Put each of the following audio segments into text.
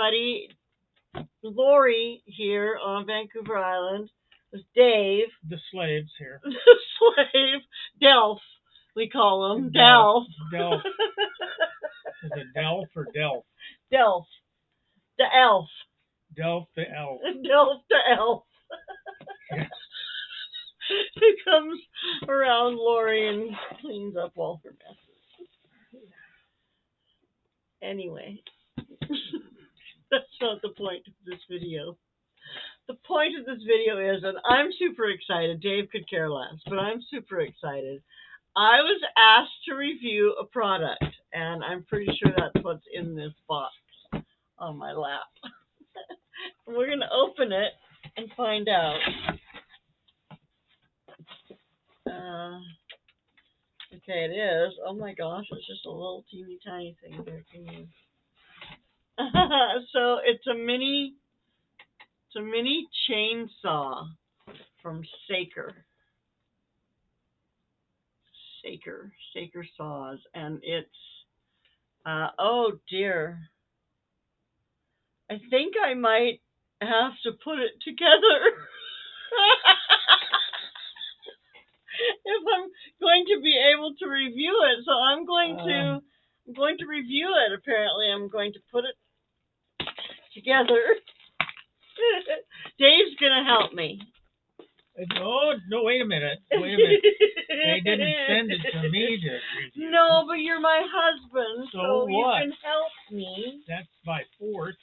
everybody. Lorrie here on Vancouver Island with Dave. The slaves here. The slave. Delph, we call him. Delph. Delph. Is it Delph or Delph? Delph. The elf. Delph the elf. Delph the elf. Yes. He comes around Lorrie and cleans up all her messes. Anyway, that's not the point of this video. The point of this video is, and I'm super excited, Dave could care less, but I'm super excited. I was asked to review a product, and I'm pretty sure that's what's in this box on my lap. We're going to open it and find out. Okay, it is. Oh my gosh, it's just a little teeny tiny thing there. Can you? So it's a mini chainsaw from Saker saws, and it's oh dear. I think I might have to put it together. If I'm going to be able to review it, so I'm going to review it. Apparently, I'm going to put it together. Dave's gonna help me. Oh no! Wait a minute! They didn't send it to me to review. No, but you're my husband, so what? You can help me. That's by force.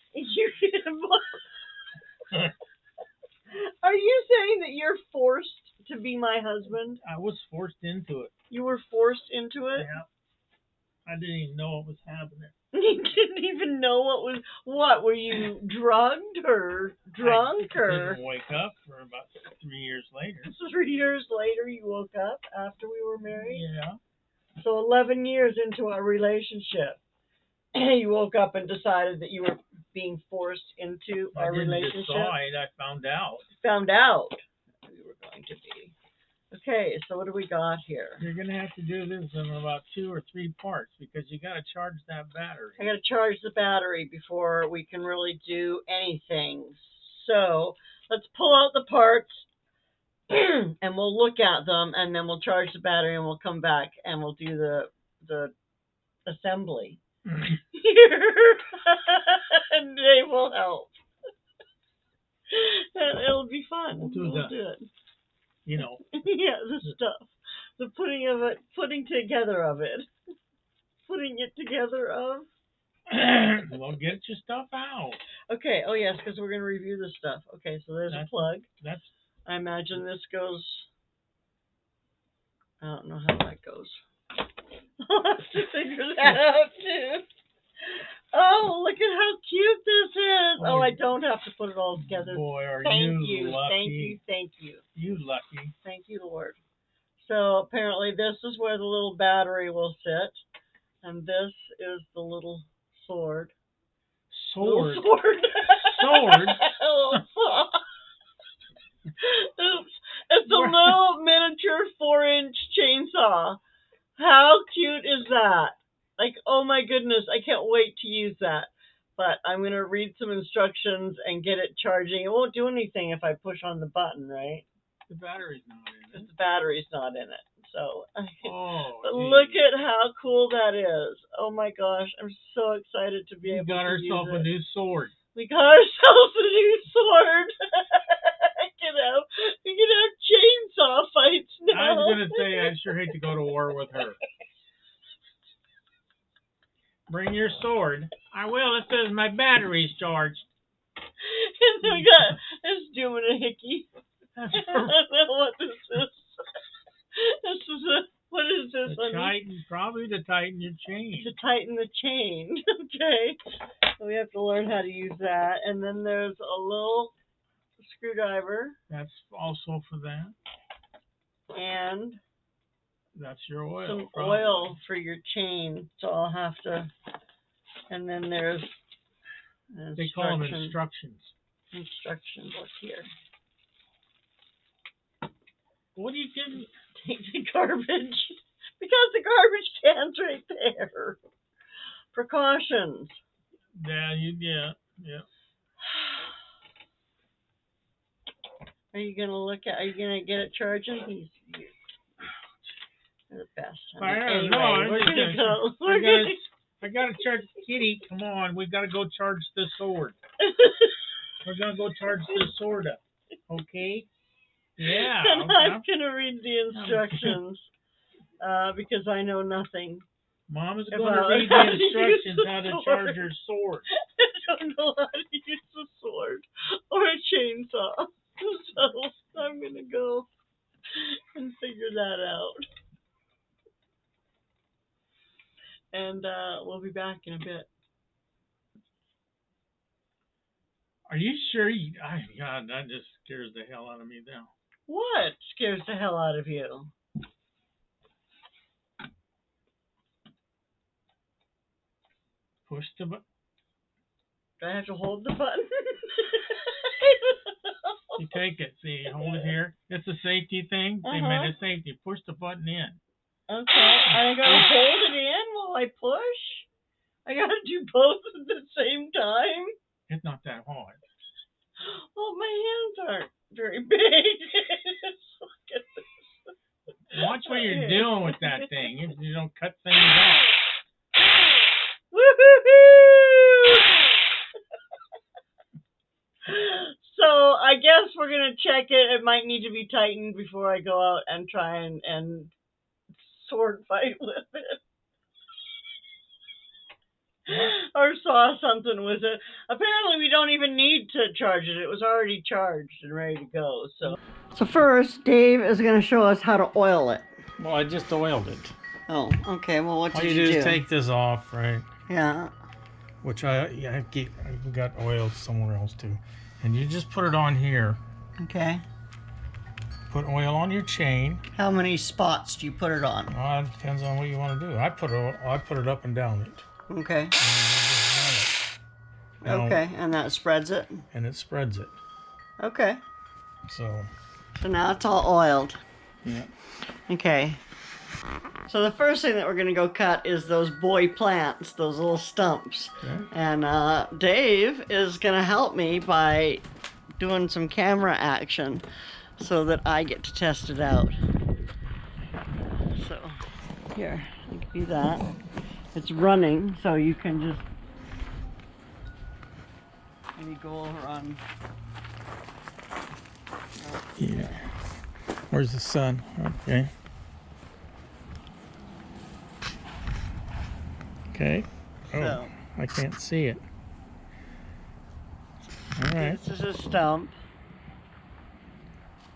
Are you saying that you're forced to be my husband? I was forced into it. You were forced into it? Yeah. I didn't even know what was happening. You didn't even know what? Were you drugged or drunk or? I didn't wake up for about 3 years later. 3 years later you woke up after we were married? Yeah. So 11 years into our relationship, you woke up and decided that you were being forced into our relationship? I didn't decide, I found out. Found out we were going to be. Okay, so what do we got here? You're going to have to do this in about 2 or 3 parts because you got to charge that battery. I got to charge the battery before we can really do anything. So let's pull out the parts and we'll look at them, and then we'll charge the battery, and we'll come back and we'll do the assembly. And Dave will help. And it'll be fun. We'll do it. You know. Yeah, the stuff. The putting together of it. Putting it together of. Well, get your stuff out. Okay, oh yes, because we're going to review this stuff. Okay, so there's a plug. I imagine this goes. I don't know how that goes. I'll have to figure that out too. Oh, look at how cute this is. Oh, I don't have to put it all together. Boy, are Thank you lucky. Thank you. You lucky. Thank you, Lord. So apparently this is where the little battery will sit. And this is the little sword. Sword? Little sword. Sword? Oops. It's a little miniature 4-inch chainsaw. How cute is that? Like, oh my goodness, I can't wait to use that. But I'm going to read some instructions and get it charging. It won't do anything if I push on the button, right? The battery's not in it. The battery's not in it. So, but geez. Look at how cool that is. Oh my gosh, I'm so excited to be able to use it. We got ourselves a new sword. We got ourselves a new sword. We can have chainsaw fights now. I was going to say, I sure hate to go to war with her. Bring your sword. I will. It says my battery's charged. And we got this doing a hickey. I don't know what this is. What is this? Probably to tighten your chain. To tighten the chain. Okay. So we have to learn how to use that. And then there's a little screwdriver. That's also for that. And that's your oil. Some oil for your chain. So I'll have to. And then there's they call them instructions. Instruction book here. What are you giving? Take the garbage. Because the garbage can's right there. Precautions. Yeah. Yeah. Are you gonna get it charging? You're the best. I don't Anyway, know. we're gonna go. I gotta charge Kitty. Come on, we gotta go charge the sword. We're gonna go charge the sword up. Okay? Yeah. And Okay. I'm gonna read the instructions because I know nothing. Mom is going to read the instructions how to charge her sword. I don't know how to use a sword or a chainsaw, so I'm gonna go and figure that out. And we'll be back in a bit. Are you sure? God, that just scares the hell out of me now. What scares the hell out of you? Push the button. Do I have to hold the button? You take it. See, hold it here. It's a safety thing. They made a safety. Push the button in. Okay. I gotta hold it in while I push? I gotta do both at the same time? It's not that hard. Well, my hands aren't very big. Look at this. Watch what you're doing with that thing. You don't cut things off. Woo-hoo-hoo! So I guess we're gonna check it. It might need to be tightened before I go out and try and sword fight with it. Or saw something with it. Apparently we don't even need to charge it. It was already charged and ready to go. So first, Dave is going to show us how to oil it. Well, I just oiled it. Oh, okay. Well, what did you do? All you do is take this off, right? Yeah. Which I got oil somewhere else too. And you just put it on here. Okay. Put oil on your chain. How many spots do you put it on? It depends on what you want to do. I put it up and down it. Okay. Okay, and that spreads it? And it spreads it. Okay. So now it's all oiled. Yeah. Okay. So the first thing that we're going to go cut is those boy plants, those little stumps. Okay. And Dave is going to help me by doing some camera action so that I get to test it out. So, here, you can do that. It's running, so you can just maybe go over on... Yeah. Where's the sun? Okay. Okay. Oh, So, I can't see it. All right. this is a stump.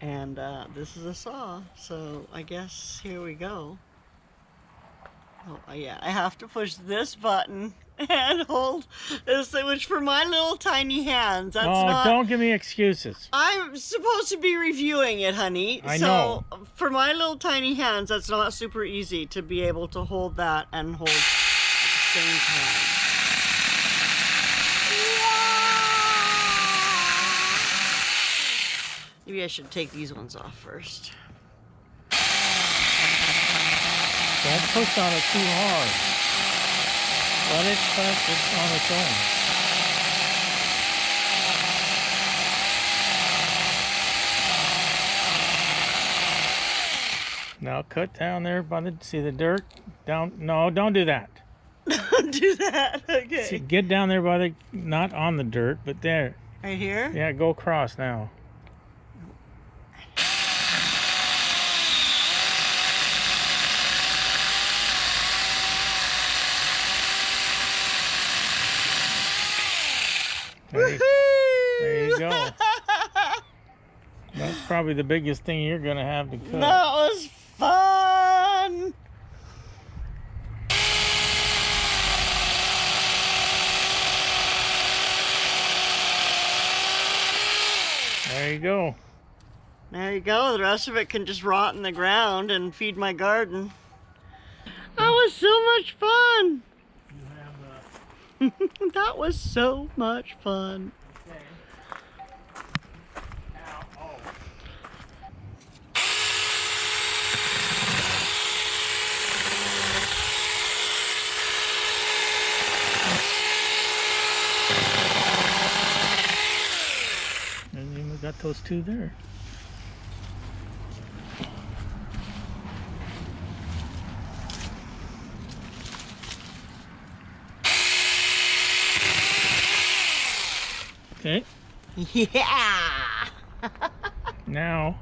And this is a saw, so I guess here we go. Oh, yeah, I have to push this button and hold this thing, which for my little tiny hands, that's not... don't give me excuses. I'm supposed to be reviewing it, honey. I know. So, for my little tiny hands, that's not super easy to be able to hold that and hold at the same time. Maybe I should take these ones off first. Don't push on it too hard. Let it press it on its own. Now cut down there by see the dirt? Down. No, don't do that. Don't do that. Okay. See, get down there by not on the dirt, but there. Right here? Yeah, go across now. There you go. That's probably the biggest thing you're going to have to cut. That was fun! There you go. There you go. The rest of it can just rot in the ground and feed my garden. That was so much fun! That was so much fun. Okay. Now, those two there. Okay. Yeah. Now.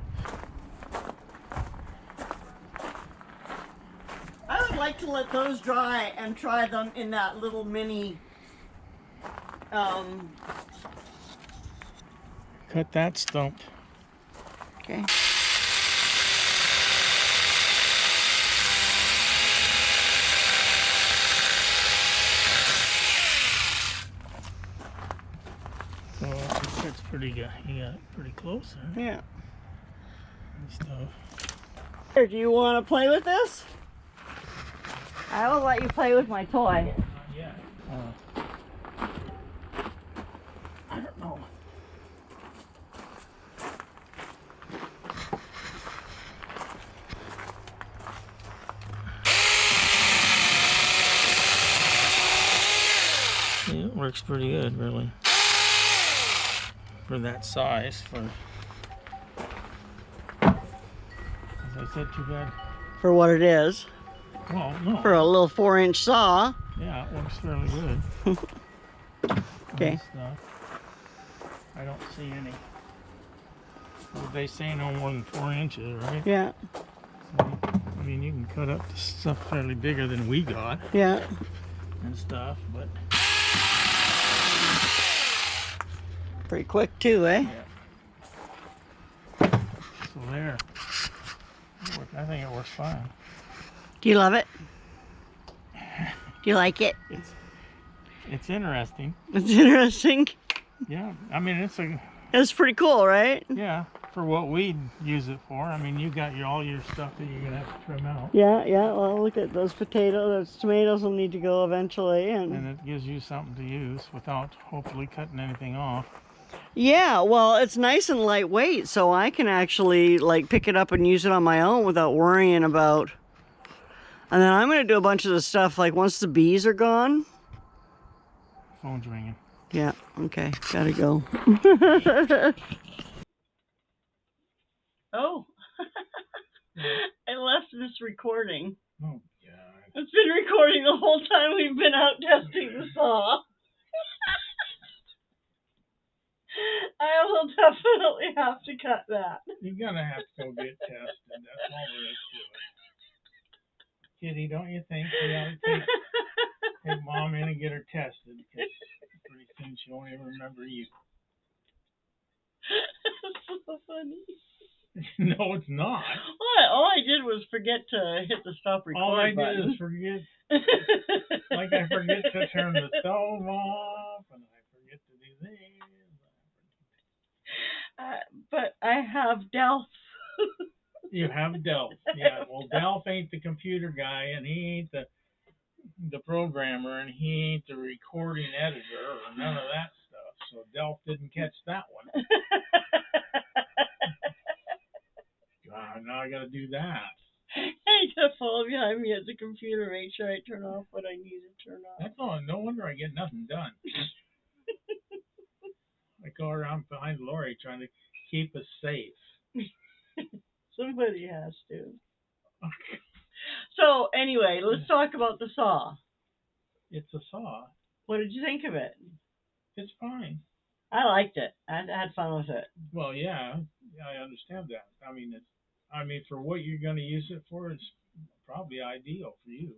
I would like to let those dry and try them in that little mini. Cut that stump. Okay. So it's pretty good. You got it pretty close there. Yeah. And stuff. Here, do you want to play with this? I will let you play with my toy. Not yet. I don't know. Yeah, it works pretty good, really. For that size, as I said, too bad. For what it is. Well, no. For a little 4-inch saw. Yeah, it works fairly good. Okay. I don't see any. Well, they say no more than 4 inches, right? Yeah. So, I mean, you can cut up to stuff fairly bigger than we got. Yeah. And stuff, but Pretty quick too, eh? yeah. So there. I think it works fine. Do you love it? Do you like it? It's interesting. It's interesting. Yeah, I mean It's pretty cool, right? yeah, for what we use it for. I mean, you got all your stuff that you're gonna have to trim out. Yeah, yeah. Well, look at those potatoes. Those tomatoes will need to go eventually, And it gives you something to use without hopefully cutting anything off. yeah. Well, it's nice and lightweight, so I can actually like pick it up and use it on my own without worrying about. And then I'm gonna do a bunch of the stuff like once the bees are gone. Phone's ringing. Yeah. Okay. Gotta go. Oh. I left this recording. Oh God. It's been recording the whole time we've been out testing the saw. I will definitely have to cut that. You're gonna have to go get tested. That's all there is to it. Kitty, don't you think we ought to take Mom in and get her tested? Because pretty soon she won't even remember you. That's so funny. No, it's not. What? All I did was forget to hit the stop record All I button. did is forget. Like I forget to turn the stove off, and I forget to do this. But I have Delph. You have Delph. Yeah, well, Delph ain't the computer guy, and he ain't the programmer, and he ain't the recording editor, or none of that stuff. So Delph didn't catch that one. Now I got to do that. I gotta follow behind me at the computer, make sure I turn off what I need to turn off. That's all. No wonder I get nothing done. I go around behind Lorrie trying to keep us safe. Somebody has to. So anyway, let's talk about the saw. It's a saw. What did you think of it? It's fine. I liked it. I had fun with it. Well, yeah, I understand that. I mean, for what you're going to use it for, it's probably ideal for you.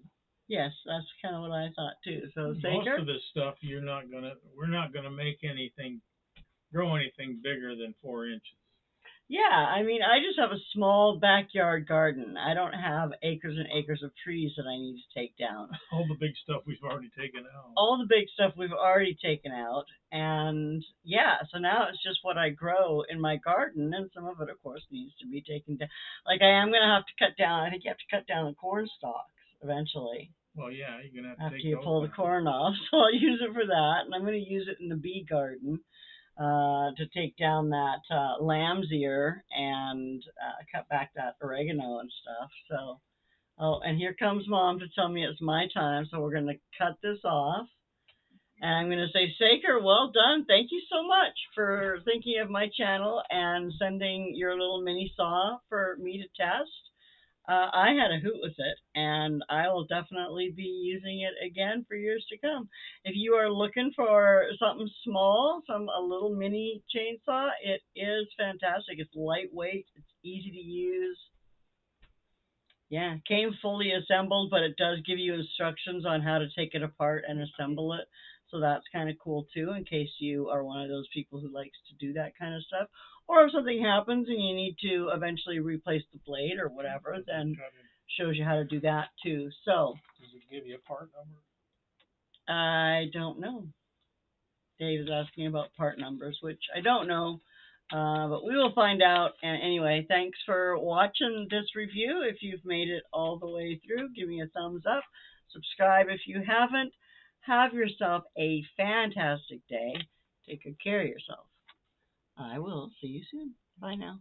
Yes, that's kind of what I thought too. So most of this stuff, we're not gonna make grow anything bigger than 4 inches. Yeah, I mean, I just have a small backyard garden. I don't have acres and acres of trees that I need to take down. All the big stuff we've already taken out. All the big stuff we've already taken out. And yeah, so now it's just what I grow in my garden. And some of it, of course, needs to be taken down. Like I am going to have to cut down, I think you have to cut down the corn stalks eventually. Well, yeah, you're going to have to after take you pull the corn off. So I'll use it for that. And I'm going to use it in the bee garden. To take down that lamb's ear and cut back that oregano and stuff. So, oh, and here comes Mom to tell me it's my time. So we're going to cut this off. And I'm going to say, Saker, well done. Thank you so much for thinking of my channel and sending your little mini saw for me to test. I had a hoot with it, and I will definitely be using it again for years to come. If you are looking for something small, a little mini chainsaw, it is fantastic. It's lightweight. It's easy to use. Yeah, came fully assembled, but it does give you instructions on how to take it apart and assemble it. So that's kind of cool too, in case you are one of those people who likes to do that kind of stuff. Or if something happens and you need to eventually replace the blade or whatever, then shows you how to do that too. So does it give you a part number? I don't know. Dave is asking about part numbers, which I don't know. But we will find out. And anyway, thanks for watching this review. If you've made it all the way through, give me a thumbs up. Subscribe if you haven't. Have yourself a fantastic day. Take good care of yourself. I will see you soon. Bye now.